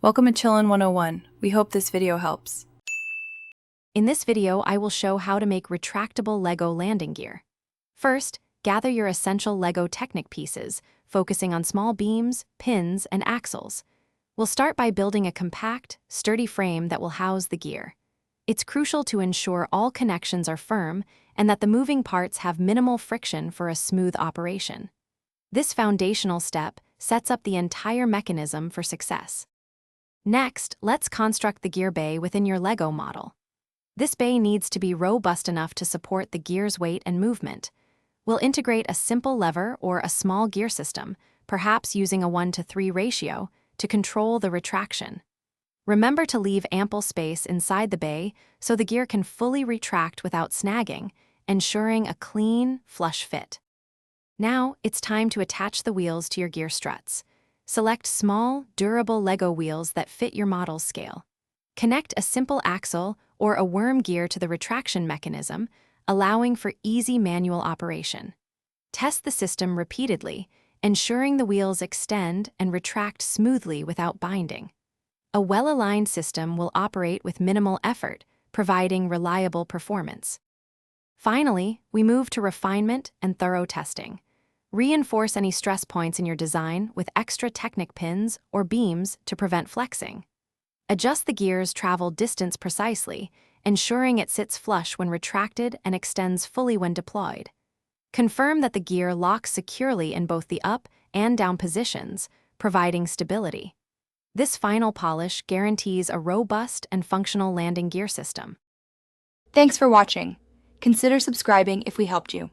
Welcome to Chillin' 101. We hope this video helps. In this video, I will show how to make retractable Lego landing gear. First, gather your essential Lego Technic pieces, focusing on small beams, pins, and axles. We'll start by building a compact, sturdy frame that will house the gear. It's crucial to ensure all connections are firm and that the moving parts have minimal friction for a smooth operation. This foundational step sets up the entire mechanism for success. Next, let's construct the gear bay within your Lego model. This bay needs to be robust enough to support the gear's weight and movement. We'll integrate a simple lever or a small gear system, perhaps using a 1:3 ratio, to control the retraction. Remember to leave ample space inside the bay so the gear can fully retract without snagging, ensuring a clean, flush fit. Now, it's time to attach the wheels to your gear struts. Select small, durable Lego wheels that fit your model's scale. Connect a simple axle or a worm gear to the retraction mechanism, allowing for easy manual operation. Test the system repeatedly, ensuring the wheels extend and retract smoothly without binding. A well-aligned system will operate with minimal effort, providing reliable performance. Finally, we move to refinement and thorough testing. Reinforce any stress points in your design with extra Technic pins or beams to prevent flexing. Adjust the gear's travel distance precisely, ensuring it sits flush when retracted and extends fully when deployed. Confirm that the gear locks securely in both the up and down positions, providing stability. This final polish guarantees a robust and functional landing gear system. Thanks for watching. Consider subscribing if we helped you.